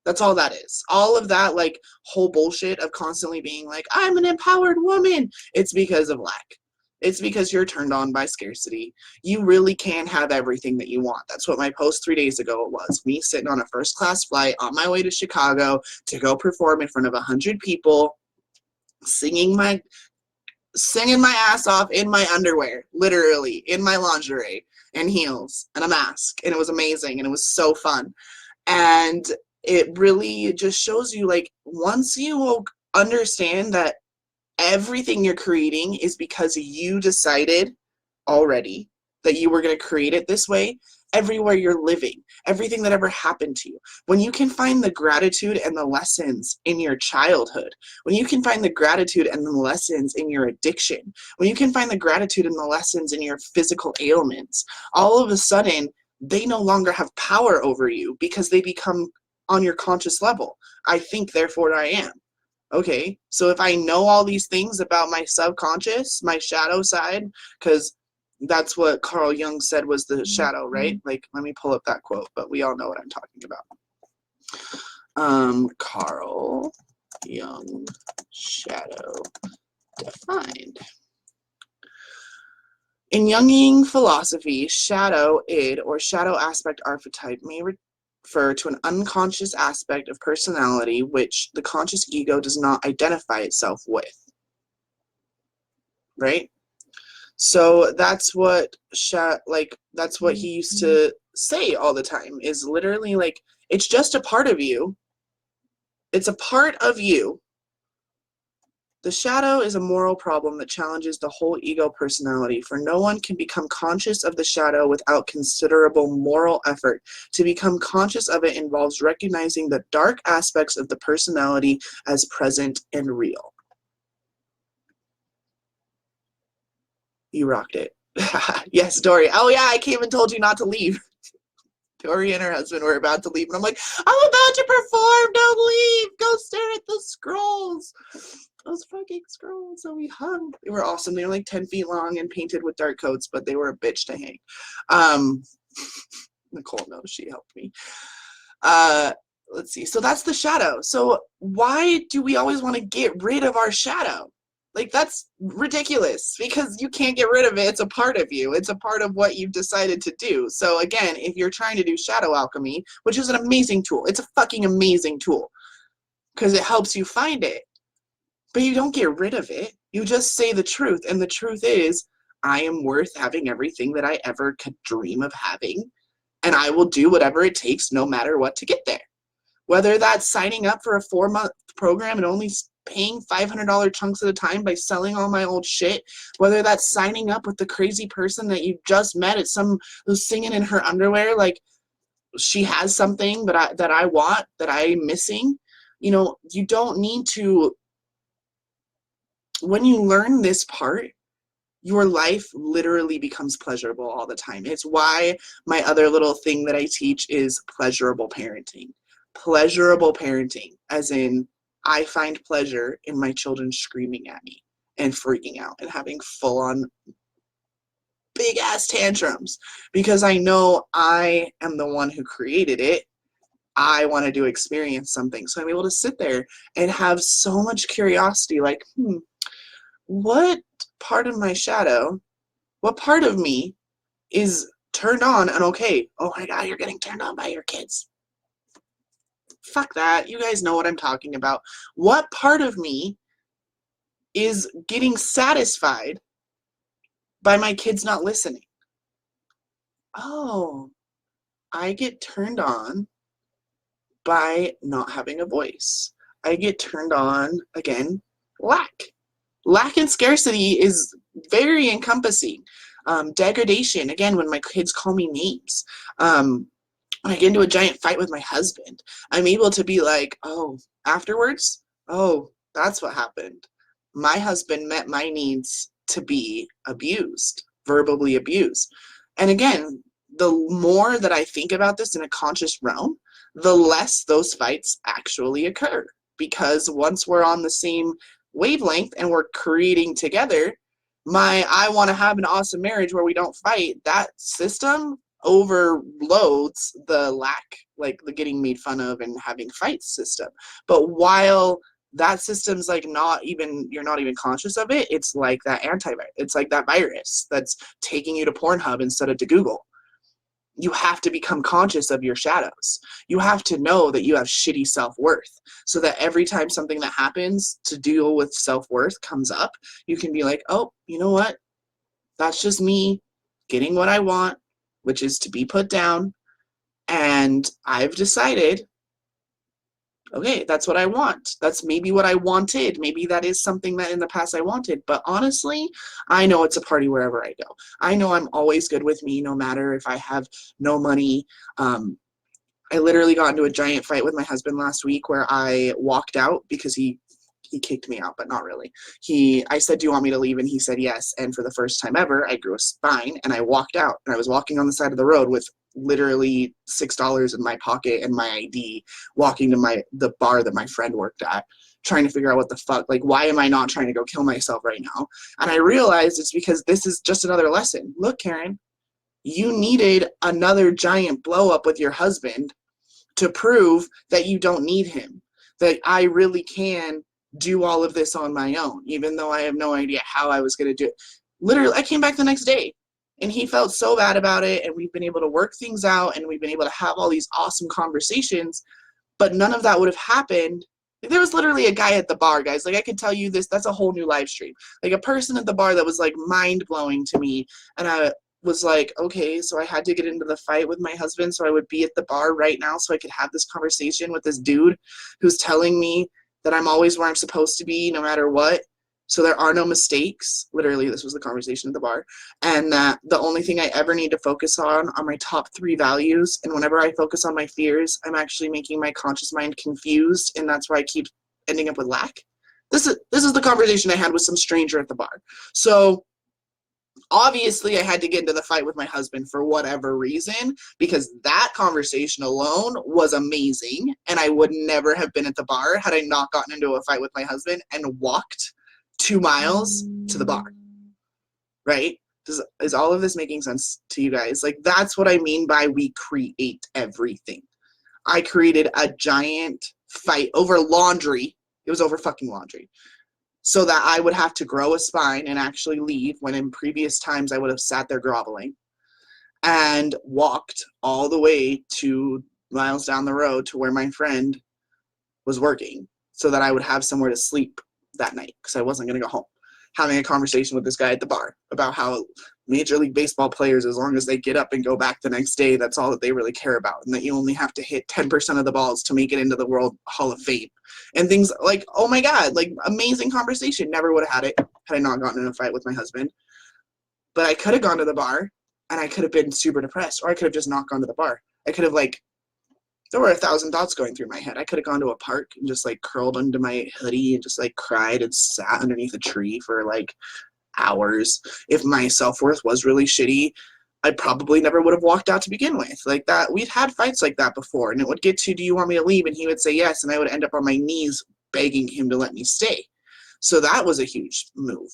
[SPEAKER 1] That's all that is. All of that like whole bullshit of constantly being like, I'm an empowered woman. It's because of lack. It's because you're turned on by scarcity. You really can have everything that you want. That's what my post 3 days ago was. Me sitting on a first class flight on my way to Chicago to go perform in front of 100 people, singing my singing my ass off in my underwear, literally in my lingerie and heels and a mask. And it was amazing. And it was so fun. And it really just shows you, like, once you understand that everything you're creating is because you decided already that you were going to create it this way, everywhere you're living, everything that ever happened to you, when you can find the gratitude and the lessons in your childhood, when you can find the gratitude and the lessons in your addiction, when you can find the gratitude and the lessons in your physical ailments, all of a sudden they no longer have power over you because they become on your conscious level. I think, therefore I am. Okay, so if I know all these things about my subconscious, my shadow side, because that's what Carl Jung said was the shadow, right? Like, let me pull up that quote, but we all know what I'm talking about. Carl Jung, shadow defined. In Jungian philosophy, shadow, id, or shadow aspect archetype may refer to an unconscious aspect of personality which the conscious ego does not identify itself with. Right? So that's what that's what he used to say all the time, is literally like, it's just a part of you. It's a part of you. The shadow is a moral problem that challenges the whole ego personality, for no one can become conscious of the shadow without considerable moral effort. To become conscious of it involves recognizing the dark aspects of the personality as present and real. You rocked it. Yes, Dory. Oh yeah, I came and told you not to leave. Dory and her husband were about to leave, and I'm like, I'm about to perform, don't leave, go stare at the scrolls. Those fucking scrolls. So we hung. They were awesome. They were like 10 feet long and painted with dark coats, but they were a bitch to hang. Nicole knows, she helped me. Let's see. So that's the shadow. So why do we always want to get rid of our shadow? Like, that's ridiculous, because you can't get rid of it. It's a part of you. It's a part of what you've decided to do. So again, if you're trying to do shadow alchemy, which is an amazing tool, it's a fucking amazing tool because it helps you find it, but you don't get rid of it. You just say the truth. And the truth is, I am worth having everything that I ever could dream of having. And I will do whatever it takes, no matter what, to get there. Whether that's signing up for a 4-month program and only paying $500 chunks at a time by selling all my old shit, whether that's signing up with the crazy person that you just met at who's singing in her underwear like she has something that I want, that I'm missing. You know, you don't need to. When you learn this part, your life literally becomes pleasurable all the time. It's why my other little thing that I teach is pleasurable parenting. Pleasurable parenting, as in, I find pleasure in my children screaming at me and freaking out and having full-on big-ass tantrums, because I know I am the one who created it. I wanted to experience something. So I'm able to sit there and have so much curiosity, like, what part of my shadow, what part of me is turned on and okay? Oh my God, you're getting turned on by your kids. Fuck that. You guys know what I'm talking about. What part of me is getting satisfied by my kids not listening? Oh, I get turned on by not having a voice. I get turned on, again, lack. Lack and scarcity is very encompassing. Degradation, again, when my kids call me names. When I get into a giant fight with my husband, I'm able to be like, oh, afterwards, oh, that's what happened. My husband met my needs to be abused, verbally abused. And again, the more that I think about this in a conscious realm, the less those fights actually occur. Because once we're on the same wavelength and we're creating together, I want to have an awesome marriage where we don't fight, that system overloads the lack, like the getting made fun of and having fights system. But while that system's like you're not even conscious of it, it's like that antivirus. It's like that virus that's taking you to Pornhub instead of to Google. You have to become conscious of your shadows. You have to know that you have shitty self-worth, so that every time something that happens to deal with self-worth comes up, you can be like, oh, you know what? That's just me getting what I want, which is to be put down. And I've decided, okay, that's what I want. That's maybe what I wanted. Maybe that is something that in the past I wanted. But honestly, I know it's a party wherever I go. I know I'm always good with me, no matter if I have no money. I literally got into a giant fight with my husband last week where I walked out because he kicked me out, but not really. I said, do you want me to leave? And he said yes. And for the first time ever, I grew a spine and I walked out, and I was walking on the side of the road with literally $6 in my pocket and my ID, walking to the bar that my friend worked at, trying to figure out what the fuck, like, why am I not trying to go kill myself right now? And I realized it's because this is just another lesson. Look, Caryn, you needed another giant blow up with your husband to prove that you don't need him, that I really can do all of this on my own, even though I have no idea how I was going to do it. Literally, I came back the next day and he felt so bad about it, and we've been able to work things out, and we've been able to have all these awesome conversations, but none of that would have happened. Like, there was literally a guy at the bar, guys. Like, I could tell you this, that's a whole new live stream. Like, a person at the bar that was like mind-blowing to me, and I was like, okay, so I had to get into the fight with my husband so I would be at the bar right now so I could have this conversation with this dude who's telling me that I'm always where I'm supposed to be no matter what. So there are no mistakes. Literally, this was the conversation at the bar. And that the only thing I ever need to focus on are my top 3 values. And whenever I focus on my fears, I'm actually making my conscious mind confused. And that's why I keep ending up with lack. This is the conversation I had with some stranger at the bar. So obviously I had to get into the fight with my husband for whatever reason, because that conversation alone was amazing, and I would never have been at the bar had I not gotten into a fight with my husband and walked 2 miles to the bar, right? Is all of this making sense to you guys? Like, that's what I mean by we create everything. I created a giant fight over laundry. It was over fucking laundry. So that I would have to grow a spine and actually leave, when in previous times I would have sat there groveling, and walked all the way 2 miles down the road to where my friend was working, so that I would have somewhere to sleep that night, because I wasn't going to go home. Having a conversation with this guy at the bar about how Major League Baseball players, as long as they get up and go back the next day, that's all that they really care about, and that you only have to hit 10% of the balls to make it into the World Hall of Fame. And things like, oh my God, like, amazing conversation. Never would have had it had I not gotten in a fight with my husband. But I could have gone to the bar and I could have been super depressed, or I could have just not gone to the bar. I could have, like, there were 1,000 thoughts going through my head. I could have gone to a park and just, like, curled under my hoodie and just, like, cried and sat underneath a tree for, like, hours. If my self-worth was really shitty, I probably never would have walked out to begin with. Like that, we've had fights like that before, and it would get to, do you want me to leave? And he would say yes, and I would end up on my knees begging him to let me stay. So that was a huge move.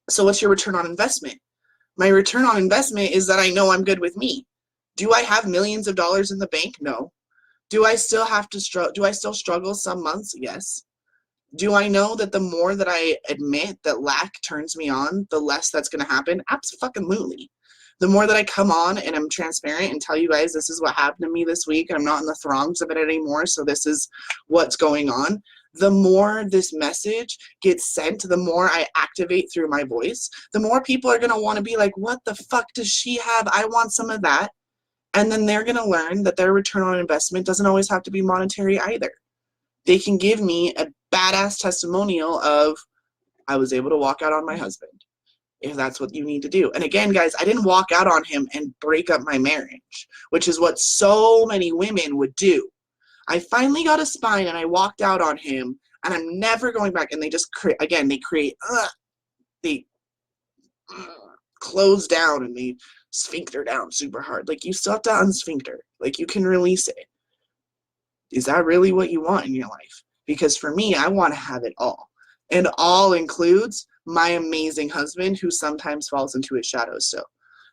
[SPEAKER 1] So what's your return on investment? My return on investment is that I know I'm good with me. Do I have millions of dollars in the bank? No. Do I still have to do I still struggle some months? Yes. Do I know that the more that I admit that lack turns me on, the less that's going to happen? Absolutely. The more that I come on and I'm transparent and tell you guys this is what happened to me this week, and I'm not in the throngs of it anymore, so this is what's going on, the more this message gets sent, the more I activate through my voice, the more people are going to want to be like, what the fuck does she have? I want some of that. And then they're going to learn that their return on investment doesn't always have to be monetary either. They can give me a badass testimonial of, I was able to walk out on my husband, if that's what you need to do. And again, guys, I didn't walk out on him and break up my marriage, which is what so many women would do. I finally got a spine and I walked out on him, and I'm never going back. And they just they close down and they sphincter down super hard. Like, you still have to unsphincter. Like, you can release it. Is that really what you want in your life? Because for me, I want to have it all. And all includes my amazing husband, who sometimes falls into his shadows still,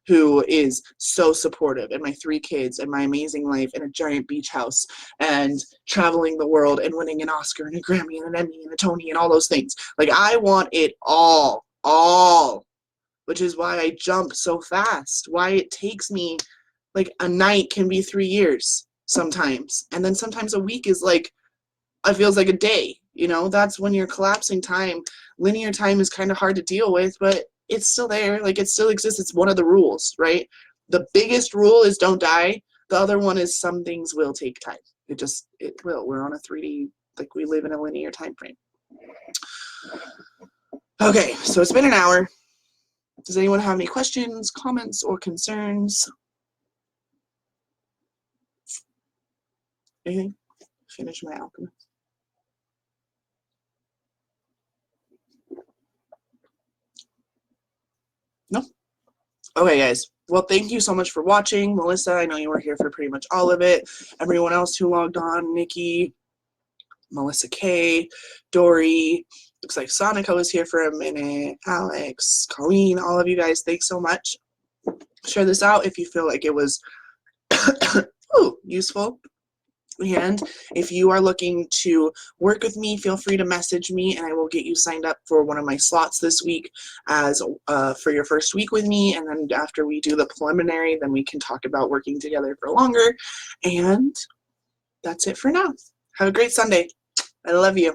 [SPEAKER 1] who is so supportive, and my 3 kids, and my amazing life, and a giant beach house, and traveling the world, and winning an Oscar, and a Grammy, and an Emmy, and a Tony, and all those things. Like, I want it all, which is why I jump so fast, why it takes me Like a night can be 3 years sometimes. And then sometimes a week is like, it feels like a day, you know? That's when you're collapsing time. Linear time is kind of hard to deal with, but it's still there. Like it still exists. It's one of the rules, right? The biggest rule is don't die. The other one is some things will take time. It will. We're on a 3D, like we live in a linear time frame. Okay, so it's been an hour. Does anyone have any questions, comments, or concerns? Anything? Finish my alchemy. No? Okay, guys. Well, thank you so much for watching. Melissa, I know you were here for pretty much all of it. Everyone else who logged on, Nikki, Melissa K, Dory, looks like Sonica was here for a minute, Alex, Caryn, all of you guys, thanks so much. Share this out if you feel like it was useful. And if you are looking to work with me, feel free to message me and I will get you signed up for one of my slots this week as for your first week with me. And then after we do the preliminary, then we can talk about working together for longer. And that's it for now. Have a great Sunday. I love you.